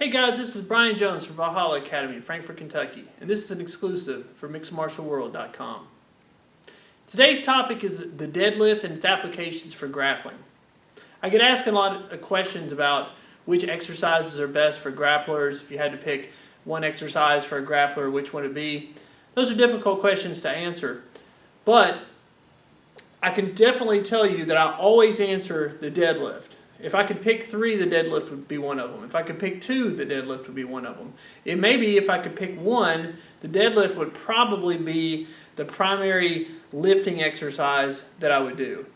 Hey guys, this is Brian Jones from Valhalla Academy in Frankfort, Kentucky, and this is an exclusive for MixedMartialWorld.com. Today's topic is the deadlift and its applications for grappling. I get asked a lot of questions about which exercises are best for grapplers. If you had to pick one exercise for a grappler, which would it be? Those are difficult questions to answer, but I can definitely tell you that I always answer the deadlift. If I could pick three, the deadlift would be one of them. If I could pick two, the deadlift would be one of them. It may be if I could pick one, the deadlift would probably be the primary lifting exercise that I would do.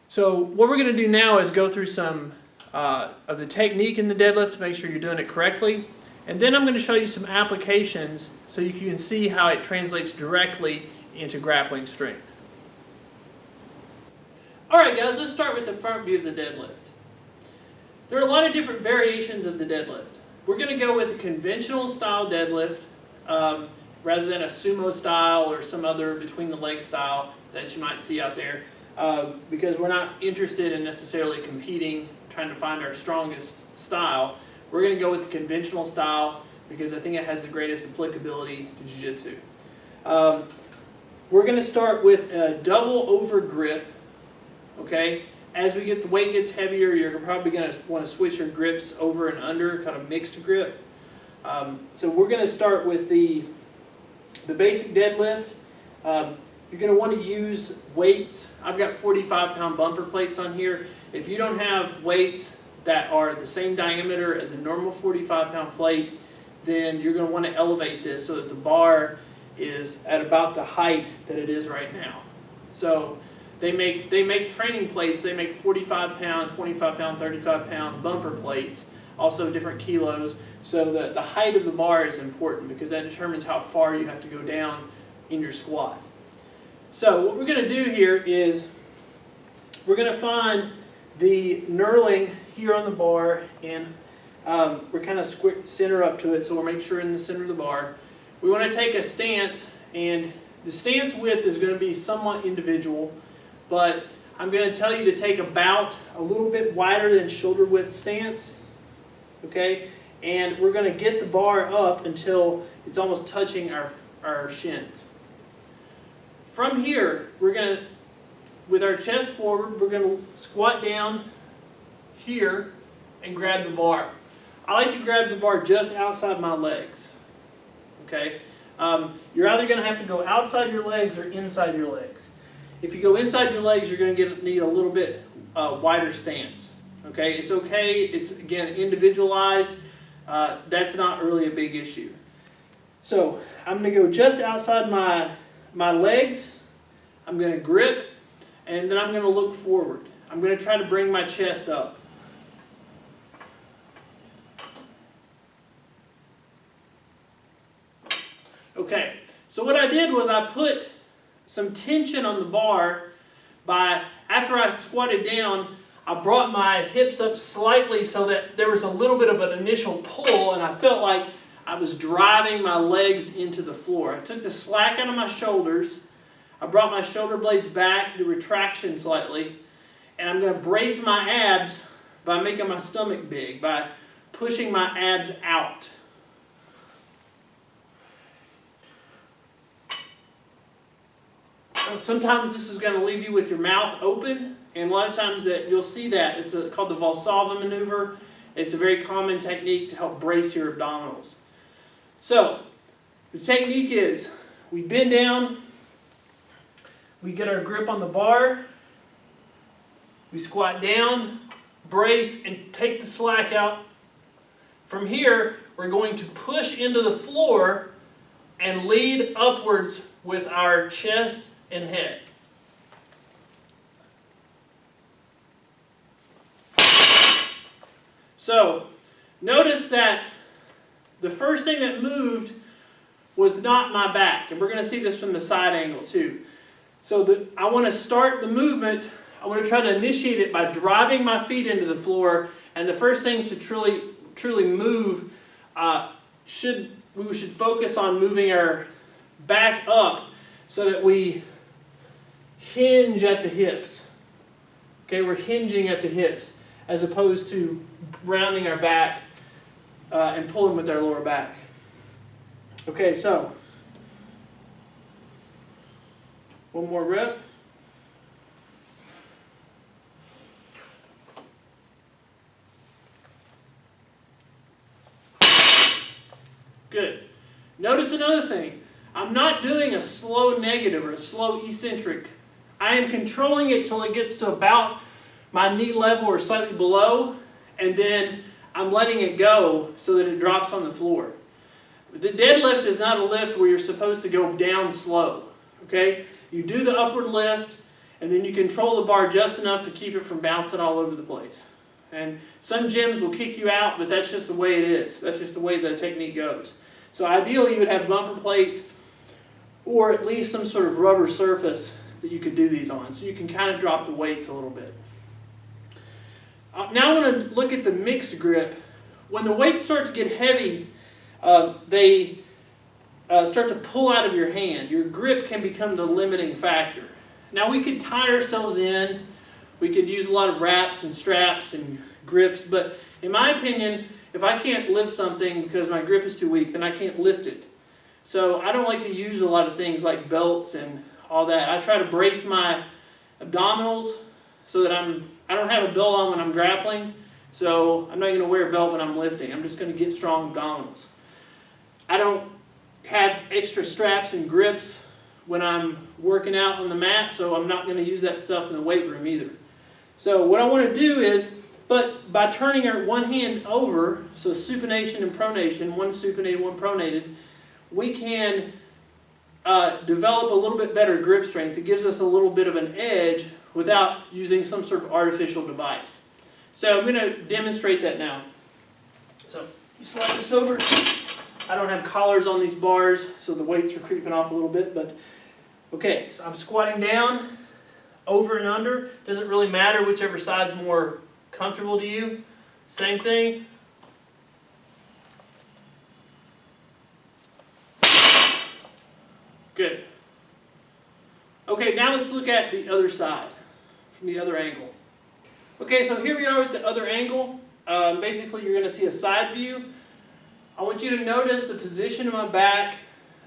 So what we're going to do now is go through some of the technique in the deadlift to make sure you're doing it correctly. And then I'm going to show you some applications so you can see how it translates directly into grappling strength. Alright guys, let's start with the front view of the deadlift. There are a lot of different variations of the deadlift. We're going to go with a conventional style deadlift rather than a sumo style or some other between the leg style that you might see out there because we're not interested in necessarily competing, trying to find our strongest style. We're going to go with the conventional style because I think it has the greatest applicability to jiu-jitsu. We're going to start with a double over grip. Okay, as the weight gets heavier, you're probably going to want to switch your grips over and under, kind of mixed grip. So we're going to start with the basic deadlift. You're going to want to use weights. I've got 45-pound bumper plates on here. If you don't have weights that are the same diameter as a normal 45-pound plate, then you're going to want to elevate this so that the bar is at about the height that it is right now. So they make training plates. They make 45-pound, 25-pound, 35-pound bumper plates, also different kilos. So the height of the bar is important because that determines how far you have to go down in your squat. So what we're going to do here is we're going to find the knurling here on the bar, and we're kind of center up to it, so we'll make sure in the center of the bar. We want to take a stance, and the stance width is going to be somewhat individual. But I'm going to tell you to take about a little bit wider than shoulder width stance, okay? And we're going to get the bar up until it's almost touching our shins. From here, we're going to, with our chest forward, we're going to squat down here and grab the bar. I like to grab the bar just outside my legs, okay? You're either going to have to go outside your legs or inside your legs. If you go inside your legs, you're going to need a little bit wider stance. Okay, it's okay. It's again individualized. That's not really a big issue. So I'm going to go just outside my legs. I'm going to grip, and then I'm going to look forward. I'm going to try to bring my chest up. Okay. So what I did was I put some tension on the bar after I squatted down, I brought my hips up slightly so that there was a little bit of an initial pull, and I felt like I was driving my legs into the floor. I took the slack out of my shoulders. I brought my shoulder blades back to retraction slightly, and I'm going to brace my abs by making my stomach big, by pushing my abs out. Sometimes this is going to leave you with your mouth open, and a lot of times that you'll see that. It's called the Valhalla maneuver. It's a very common technique to help brace your abdominals. So, the technique is we bend down, we get our grip on the bar, we squat down, brace, and take the slack out. From here, we're going to push into the floor and lead upwards with our chest and head. So, notice that the first thing that moved was not my back. And we're going to see this from the side angle too. So I want to start the movement. I want to try to initiate it by driving my feet into the floor. And the first thing to truly move, we should focus on moving our back up so that we hinge at the hips. Okay, we're hinging at the hips as opposed to rounding our back and pulling with their lower back. Okay, so one more rep. Good. Notice another thing. I'm not doing a slow negative or a slow eccentric. I am controlling it till it gets to about my knee level or slightly below, and then I'm letting it go so that it drops on the floor. The deadlift is not a lift where you're supposed to go down slow. Okay? You do the upward lift, and then you control the bar just enough to keep it from bouncing all over the place. And some gyms will kick you out, but that's just the way it is. That's just the way the technique goes. So ideally you would have bumper plates or at least some sort of rubber surface that you could do these on, so you can kind of drop the weights a little bit. Now I want to look at the mixed grip. When the weights start to get heavy, they start to pull out of your hand. Your grip can become the limiting factor. Now we could tie ourselves in, we could use a lot of wraps and straps and grips, but in my opinion, if I can't lift something because my grip is too weak, then I can't lift it. So I don't like to use a lot of things like belts and all that. I try to brace my abdominals so that I don't have a belt on when I'm grappling, so I'm not going to wear a belt when I'm lifting. I'm just going to get strong abdominals. I don't have extra straps and grips when I'm working out on the mat, so I'm not going to use that stuff in the weight room either. So what I want to do is, but by turning our one hand over, so supination and pronation, one supinated, one pronated, we can develop a little bit better grip strength. It gives us a little bit of an edge without using some sort of artificial device. So I'm going to demonstrate that now. So you slide this over. I don't have collars on these bars, so the weights are creeping off a little bit, but okay, so I'm squatting down, over and under. Doesn't really matter whichever side's more comfortable to you. Same thing. Good. Okay, now let's look at the other side, from the other angle. Okay, so here we are at the other angle. Basically, you're going to see a side view. I want you to notice the position of my back,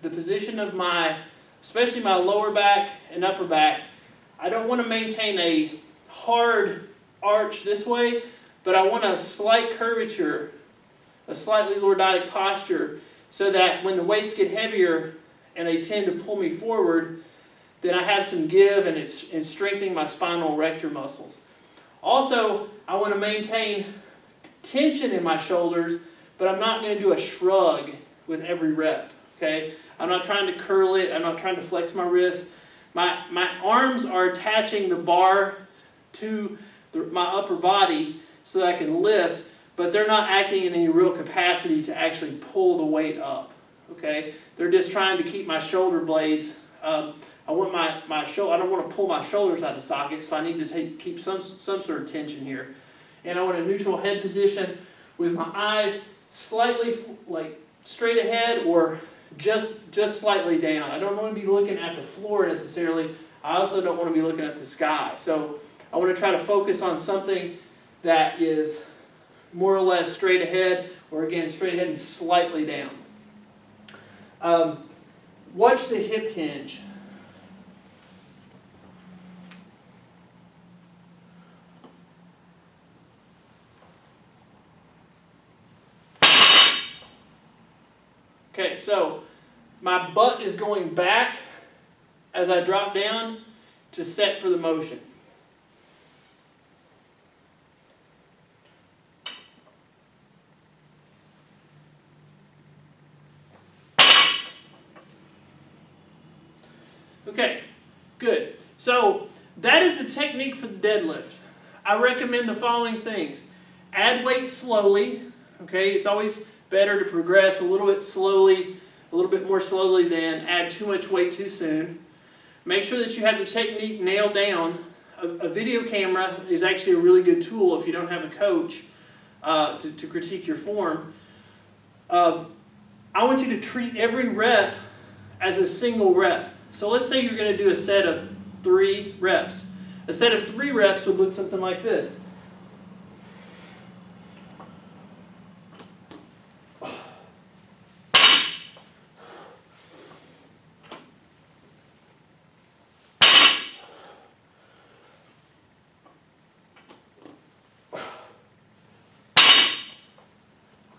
the position of especially my lower back and upper back. I don't want to maintain a hard arch this way, but I want a slight curvature, a slightly lordotic posture, so that when the weights get heavier and they tend to pull me forward, then I have some give and it's strengthening my spinal erector muscles. Also, I want to maintain tension in my shoulders, but I'm not going to do a shrug with every rep. Okay? I'm not trying to curl it. I'm not trying to flex my wrists. My arms are attaching the bar to my upper body so that I can lift, but they're not acting in any real capacity to actually pull the weight up. Okay? They're just trying to keep my shoulder blades. I want I don't want to pull my shoulders out of socket, so I need to keep some sort of tension here. And I want a neutral head position with my eyes slightly like straight ahead or just slightly down. I don't want to be looking at the floor necessarily. I also don't want to be looking at the sky. So I want to try to focus on something that is more or less straight ahead, or again straight ahead and slightly down. Watch the hip hinge. Okay, so my butt is going back as I drop down to set for the motion. Okay, good. So that is the technique for the deadlift. I recommend the following things. Add weight slowly. Okay, it's always better to progress a little bit slowly, a little bit more slowly than add too much weight too soon. Make sure that you have the technique nailed down. A video camera is actually a really good tool if you don't have a coach to critique your form. I want you to treat every rep as a single rep. So let's say you're going to do a set of 3 reps. A set of 3 reps would look something like this.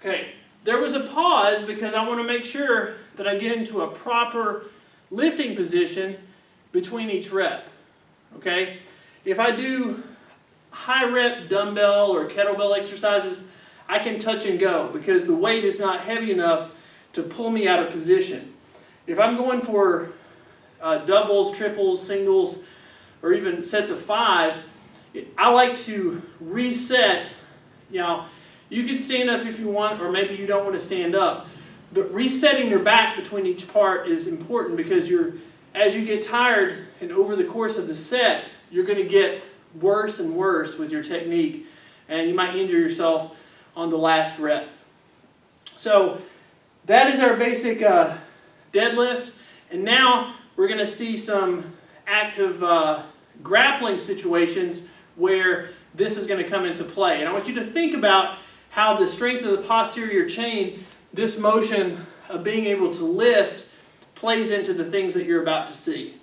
Okay, there was a pause because I want to make sure that I get into a proper lifting position between each rep. Okay, if I do high rep dumbbell or kettlebell exercises, I can touch and go because the weight is not heavy enough to pull me out of position. If I'm going for doubles, triples, singles, or even sets of 5, I like to reset. You know, you can stand up if you want, or maybe you don't want to stand up. But resetting your back between each part is important because as you get tired and over the course of the set, you're going to get worse and worse with your technique, and you might injure yourself on the last rep. So that is our basic deadlift, and now we're going to see some active grappling situations where this is going to come into play. And I want you to think about how the strength of the posterior chain, this motion of being able to lift, plays into the things that you're about to see.